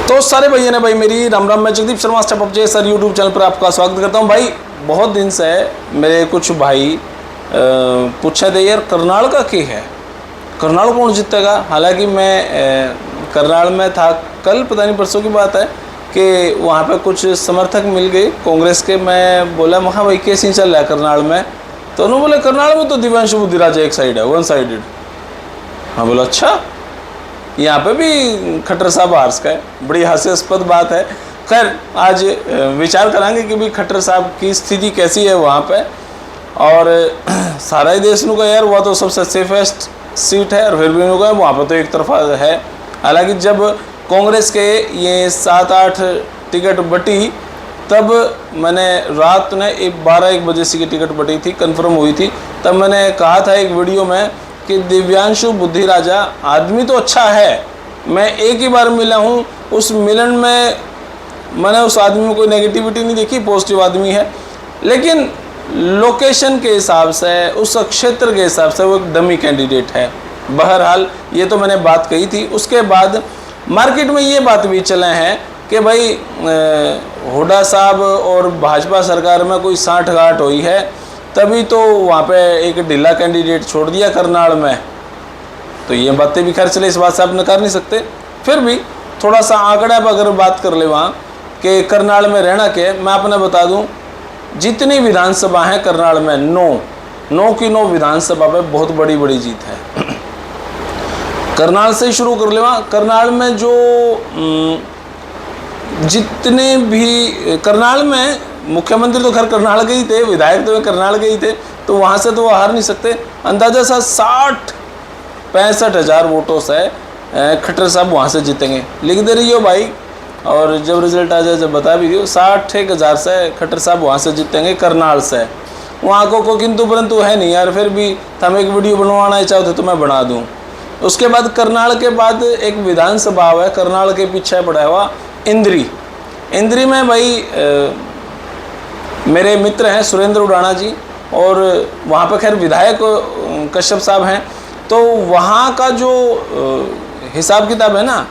तो सारे भैया ने भाई मेरी राम राम। मैं Jagdeep Sharma step sir YouTube channel पर आपका स्वागत करता हूं। भाई बहुत दिन से मेरे कुछ भाई पूछा थे यार करनाल का क्या है, करनाल कौन जीतेगा। हालांकि मैं करनाल में था कल, पता नहीं परसों की बात है कि वहाँ पे कुछ समर्थक मिल गए कांग्रेस के। मैं बोला हाँ भाई कैसे चल रहा है करनाल में, तो उन्होंने बोले करनाल में तो दिव्यांशु बुद्धिराजा एक साइड है, वन साइडेड। हाँ बोला अच्छा, यहाँ पे भी खट्टर साहब हार्स का है। बड़ी हास्यास्पद बात है। खैर आज विचार करांगे कि भी खट्टर साहब की स्थिति कैसी है वहाँ पे। और सारा ही देश नु का यार वह तो सबसे सेफेस्ट सीट है, और फिर भी उनका वहाँ पर तो एक तरफा है। हालांकि जब कांग्रेस के ये 7-8 टिकट बटी, तब मैंने रात ने 12-1 बजे से की टिकट बटी थी, कंफर्म हुई थी। तब मैंने कहा था एक वीडियो में कि दिव्यांशु बुद्धिराजा आदमी तो अच्छा है, मैं एक ही बार मिला हूँ, उस मिलन में मैंने उस आदमी में कोई नेगेटिविटी नहीं देखी, पॉजिटिव आदमी है। लेकिन लोकेशन के हिसाब से, उस क्षेत्र के हिसाब से वो एक डमी कैंडिडेट है। बहरहाल ये तो मैंने बात कही थी। उसके बाद मार्केट में ये बात भी चले हैं कि भाई हुड्डा साहब और भाजपा सरकार में कोई साठ-गांठ हुई है, तभी तो वहाँ पे एक ढीला कैंडिडेट छोड़ दिया करनाल में। तो ये बातें भी खैर चले, इस बात से आप नकार नहीं सकते। फिर भी थोड़ा सा आंकड़ा पर अगर बात कर ले वहाँ कि करनाल में रहना क्या है, मैं आपने बता दूँ जितनी विधानसभा हैं करनाल में 9 की 9 विधानसभा पे बहुत बड़ी बड़ी जीत है। करनाल से ही शुरू कर ले। वहाँ करनाल में जो जितने भी करनाल में मुख्यमंत्री तो खैर करनाल के ही थे, विधायक तो करनाल के ही थे, तो वहाँ से तो वो हार नहीं सकते। अंदाजा सा 60-65 हज़ार वोटों से खट्टर साहब वहाँ से जीतेंगे। लिख दे रही हो भाई, और जब रिजल्ट आ जाए जब बता भी दियो। 60 हज़ार से खट्टर साहब वहाँ से जीतेंगे करनाल से। वहाँ को किंतु परंतु है नहीं यार, फिर भी हम एक वीडियो बनवाना ही चाहते तो मैं बना दूँ। उसके बाद करनाल के बाद एक विधानसभा है करनाल के पीछे पड़ा हुआ इंद्री में भाई मेरे मित्र हैं सुरेंद्र उड़ाना जी, और वहाँ पर खैर विधायक कश्यप साहब हैं। तो वहाँ का जो हिसाब किताब है ना,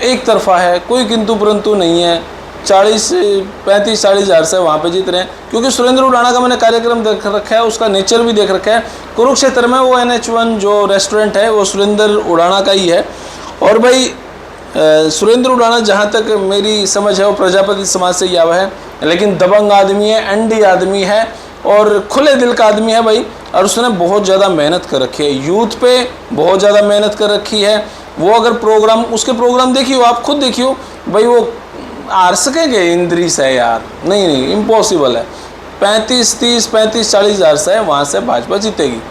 एक तरफा है, कोई किंतु परंतु नहीं है। 35-40 हज़ार से वहाँ पे जीत रहे हैं, क्योंकि सुरेंद्र उड़ाना का मैंने कार्यक्रम देख रखा है, उसका नेचर भी देख रखा है। कुरुक्षेत्र में वो NH1 जो रेस्टोरेंट है वो सुरेंद्र उड़ाना का ही है। और भाई सुरेंद्र उड़ाना जहाँ तक मेरी समझ है वो प्रजापति समाज से ही आवा है, लेकिन दबंग आदमी है, एंडी आदमी है और खुले दिल का आदमी है भाई। और उसने बहुत ज़्यादा मेहनत कर रखी है, यूथ पे बहुत ज़्यादा मेहनत कर रखी है। वो अगर प्रोग्राम, उसके प्रोग्राम देखियो, आप खुद देखियो भाई, वो हार सकेंगे इंद्री से यार? नहीं, इम्पॉसिबल है। 35-40 हज़ार से वहाँ से भाजपा जीतेगी।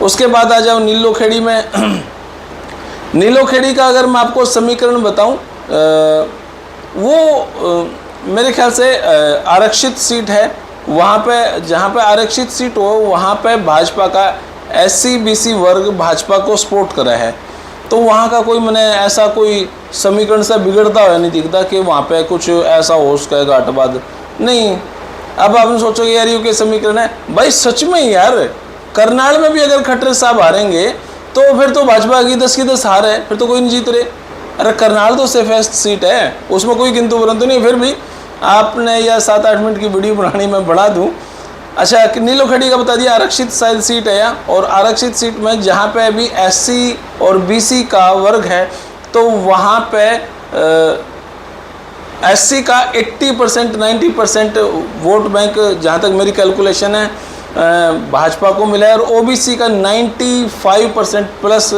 उसके बाद आ जाओ नीलोखेड़ी में। नीलोखेड़ी का अगर मैं आपको समीकरण बताऊं, वो मेरे ख्याल से आरक्षित सीट है। वहाँ पे जहाँ पे आरक्षित सीट हो वहाँ पे भाजपा का SC-BC वर्ग भाजपा को सपोर्ट करा है। तो वहाँ का कोई मैंने ऐसा कोई समीकरण से बिगड़ता हुआ नहीं दिखता कि वहाँ पे कुछ ऐसा हो उसका घाटवाद नहीं। अब आपने सोचोगे यार ये क्या समीकरण है भाई, सच में यार करनाल में भी अगर खट्टर साहब हारेंगे तो फिर तो भाजपा की 10 हार है, फिर तो कोई नहीं जीत रहे। अरे करनाल तो सेफेस्ट सीट है, उसमें कोई किंतु परंतु नहीं। फिर भी आपने यह 7-8 मिनट की वीडियो बनानी मैं बना दूं। अच्छा, नीलोखेड़ी का बता दिया, आरक्षित शायद सीट है यहाँ, और आरक्षित सीट में जहाँ पे अभी SC और BC का वर्ग है, तो वहाँ पे SC का 80% 90% वोट बैंक जहाँ तक मेरी कैलकुलेशन है भाजपा को मिला है, और OBC का 95% प्लस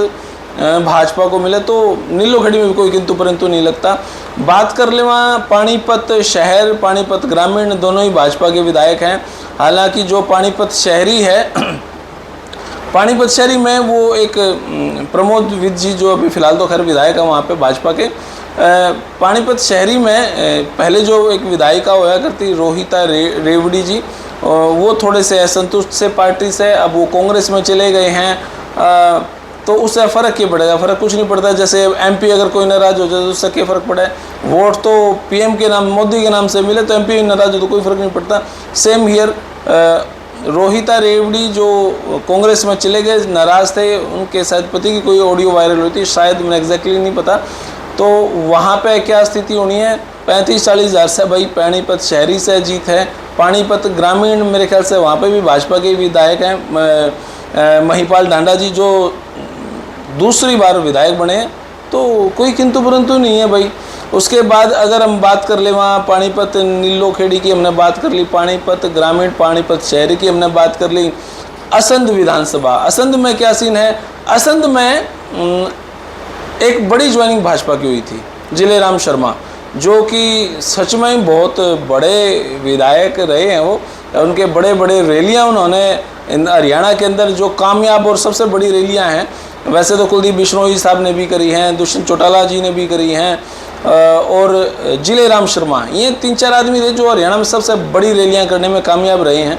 भाजपा को मिले। तो नीलोखेड़ी में भी कोई किंतु परंतु नहीं लगता। बात कर ले वहाँ पानीपत शहर, पानीपत ग्रामीण, दोनों ही भाजपा के विधायक हैं। हालांकि जो पानीपत शहरी है, पानीपत शहरी में वो एक प्रमोद विद जी जो अभी फिलहाल तो खैर विधायक है वहाँ पे भाजपा के। पानीपत शहरी में पहले जो एक विधायिका हुआ करती रोहिता रेवड़ी जी, वो थोड़े से असंतुष्ट से पार्टी से, अब वो कांग्रेस में चले गए हैं। तो उससे फ़र्क क्या पड़ेगा? फ़र्क कुछ नहीं पड़ता। जैसे MP अगर कोई नाराज़ हो जाए तो उससे क्या फ़र्क पड़ा है? वोट तो PM के नाम, मोदी के नाम से मिले, तो MP नाराज़ हो तो कोई फ़र्क नहीं पड़ता। सेम हियर, रोहिता रेवड़ी जो कांग्रेस में चले गए, नाराज़ थे, उनके शायद पति की कोई ऑडियो वायरल हुई थी, शायद, मैंने एग्जैक्टली नहीं पता। तो वहाँ पे क्या स्थिति होनी है, 35-40 हज़ार से भाई पानीपत शहरी से जीत है। पानीपत ग्रामीण मेरे ख्याल से वहाँ पे भी भाजपा के विधायक हैं, महिपाल ढांडा जी जो दूसरी बार विधायक बने हैं, तो कोई किंतु परंतु नहीं है भाई। उसके बाद अगर हम बात कर ले वहाँ पानीपत नीलोखेड़ी की हमने बात कर ली, पानीपत ग्रामीण, पानीपत शहरी की हमने बात कर ली। असंध विधानसभा, असंध में क्या सीन है, असंध में एक बड़ी ज्वाइनिंग भाजपा की हुई थी, जिलेराम शर्मा, जो कि सच में ही बहुत बड़े विधायक रहे हैं। वो उनके बड़े बड़े रैलियाँ उन्होंने हरियाणा के अंदर जो कामयाब और सबसे बड़ी रैलियाँ हैं, वैसे तो कुलदीप बिश्नोई साहब ने भी करी हैं, दुष्यंत चौटाला जी ने भी करी हैं, और जिलेराम शर्मा, ये 3-4 आदमी थे जो हरियाणा में सबसे बड़ी रैलियाँ करने में कामयाब रहे हैं।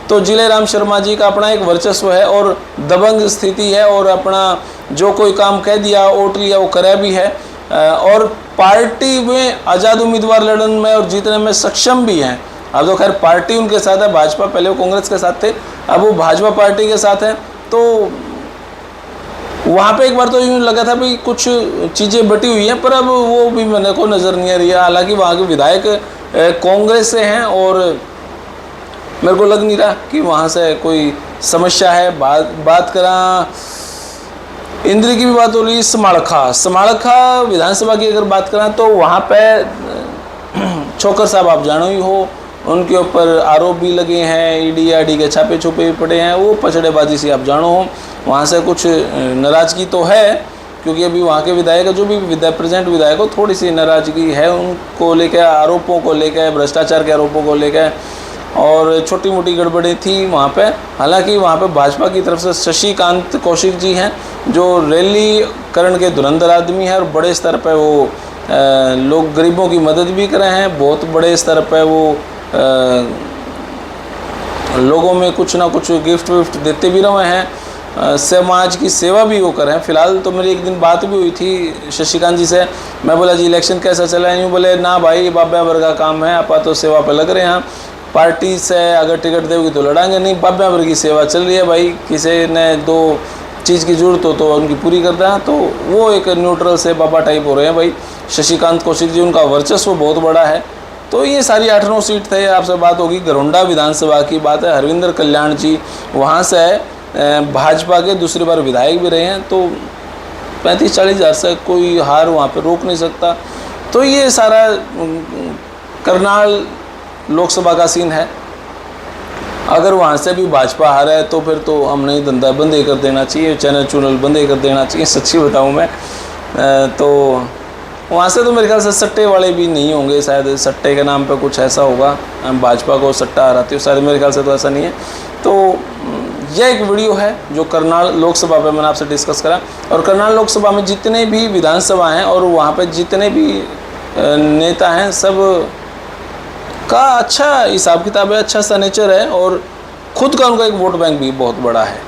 तो जिलेराम शर्मा जी का अपना एक वर्चस्व है और दबंग स्थिति है, और अपना जो कोई काम कह दिया ओट लिया वो करे भी है, और पार्टी में आज़ाद उम्मीदवार लड़ने में और जीतने में सक्षम भी हैं। अब तो खैर पार्टी उनके साथ है, भाजपा पहले वो कांग्रेस के साथ थे, अब वो भाजपा पार्टी के साथ है। तो वहाँ पे एक बार तो यूँ लगा था भाई कुछ चीज़ें बटी हुई हैं, पर अब वो भी मेरे को नज़र नहीं आ रही है। हालांकि वहाँ के विधायक कांग्रेस से हैं और मेरे को लग नहीं रहा कि वहाँ से कोई समस्या है। बात करा इंद्री की भी बात हो रही, समाड़खा विधानसभा की अगर बात करें तो वहाँ पे छोकर साहब आप जानो ही हो, उनके ऊपर आरोप भी लगे हैं, ईडी के छापे छुपे भी पड़े हैं, वो पछड़ेबाजी से आप जानो हो। वहाँ से कुछ नाराज़गी तो है, क्योंकि अभी वहाँ के विधायक जो भी प्रेजेंट विधायक हो, थोड़ी सी नाराज़गी है उनको लेकर, आरोपों को लेकर, भ्रष्टाचार के आरोपों को लेकर, और छोटी मोटी गड़बड़ी थी वहाँ पे। हालांकि वहाँ पे भाजपा की तरफ से शशिकांत कौशिक जी हैं, जो रैली करण के धुरंधर आदमी है, और बड़े स्तर पे वो लोग गरीबों की मदद भी कर रहे हैं, बहुत बड़े स्तर पे वो लोगों में कुछ ना कुछ गिफ्ट विफ्ट देते भी रहे हैं, समाज की सेवा भी वो कर रहे हैं। फिलहाल तो मेरी एक दिन बात भी हुई थी शशिकांत जी से, मैं बोला जी इलेक्शन कैसा चला है, यूँ बोले ना भाई बाबा वर्ग का काम है, आप तो सेवा पे लग रहे हैं, पार्टी से अगर टिकट देगी तो लड़ाएंगे नहीं, बाबा वर्ग की सेवा चल रही है भाई, किसी ने 2 चीज़ की जरूरत हो तो उनकी पूरी करता है। तो वो एक न्यूट्रल से बाबा टाइप हो रहे हैं भाई शशिकांत कौशिक जी, उनका वर्चस्व बहुत बड़ा है। तो ये सारी 8-9 सीट थे। आपसे बात होगी घरोंडा विधानसभा की बात है, हरविंदर कल्याण जी वहाँ से भाजपा के दूसरी बार विधायक भी रहे हैं, तो 35-40 हज़ार से कोई हार वहाँ पे रोक नहीं सकता। तो ये सारा करनाल लोकसभा का सीन है। अगर वहाँ से भी भाजपा हारा है तो फिर तो हमने धंधा बंद ही कर देना चाहिए, चैनल बंद ही कर देना चाहिए, सच्ची बताऊँ मैं। तो वहाँ से तो मेरे ख्याल से सट्टे वाले भी नहीं होंगे, शायद सट्टे के नाम पे कुछ ऐसा होगा, भाजपा को सट्टा हराती हो, शायद मेरे ख्याल से तो ऐसा नहीं है। तो यह एक वीडियो है जो करनाल लोकसभा पे मैंने आपसे डिस्कस करा, और करनाल लोकसभा में जितने भी विधानसभा हैं और वहाँ पे जितने भी नेता हैं, सब का अच्छा हिसाब किताब है, अच्छा सा नेचर है, और खुद का उनका एक वोट बैंक भी बहुत बड़ा है।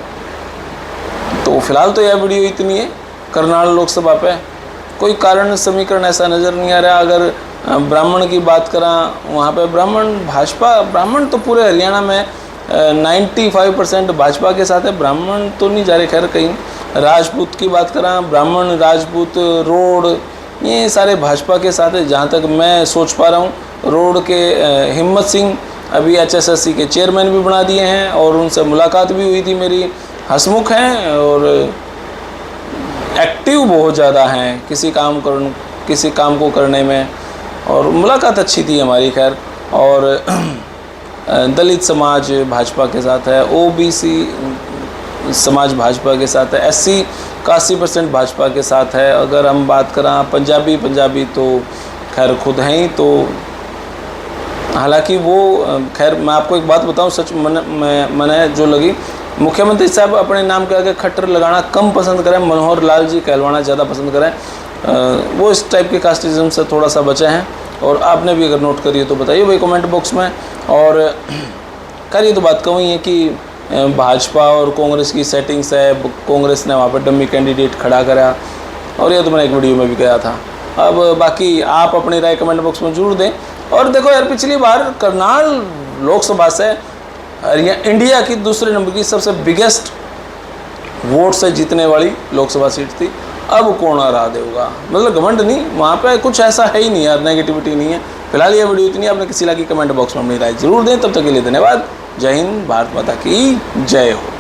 तो फिलहाल तो यह वीडियो इतनी है करनाल लोकसभा पे। कोई कारण समीकरण ऐसा नज़र नहीं आ रहा। अगर ब्राह्मण की बात करा, वहाँ पे ब्राह्मण तो पूरे हरियाणा में 95% भाजपा के साथ है, ब्राह्मण तो नहीं जा रहे खैर कहीं। राजपूत की बात करा, ब्राह्मण, राजपूत, रोड, ये सारे भाजपा के साथ है जहाँ तक मैं सोच पा रहा हूँ। रोड के हिम्मत सिंह अभी HSSC के चेयरमैन भी बना दिए हैं, और उनसे मुलाकात भी हुई थी मेरी। हंसमुख हैं और एक्टिव बहुत ज़्यादा हैं किसी काम को करने में, और मुलाकात अच्छी थी हमारी खैर। और दलित समाज भाजपा के साथ है, OBC समाज भाजपा के साथ है, SC का 80% भाजपा के साथ है। अगर हम बात करें पंजाबी तो खैर खुद हैं ही। तो हालांकि वो खैर मैं आपको एक बात बताऊं, सच मैंने जो लगी, मुख्यमंत्री साहब अपने नाम के आगे खट्टर लगाना कम पसंद करें, मनोहर लाल जी कहलवाना ज़्यादा पसंद करें। वो इस टाइप के कास्टिज्म से थोड़ा सा बचे हैं, और आपने भी अगर नोट करी हो तो बताइए भाई कमेंट बॉक्स में। और खैर ये तो बात कहूँ है कि भाजपा और कांग्रेस की सेटिंग्स है, कांग्रेस ने वहाँ पर डमी कैंडिडेट खड़ा करा, और ये तो मैंने एक वीडियो में भी कहा था। अब बाकी आप अपनी राय कमेंट बॉक्स में जरूर दें। और देखो यार, पिछली बार करनाल लोकसभा से इंडिया की दूसरे नंबर की सबसे बिगेस्ट वोट से जीतने वाली लोकसभा सीट थी, अब कौन हरा देगा, मतलब घमंड नहीं, वहाँ पे कुछ ऐसा है ही नहीं यार, नेगेटिविटी नहीं है। फिलहाल ये वीडियो इतनी, आपने किसी लगी कमेंट बॉक्स में अपनी राय जरूर दें। तब तक के लिए धन्यवाद। जय हिंद, भारत माता की जय हो।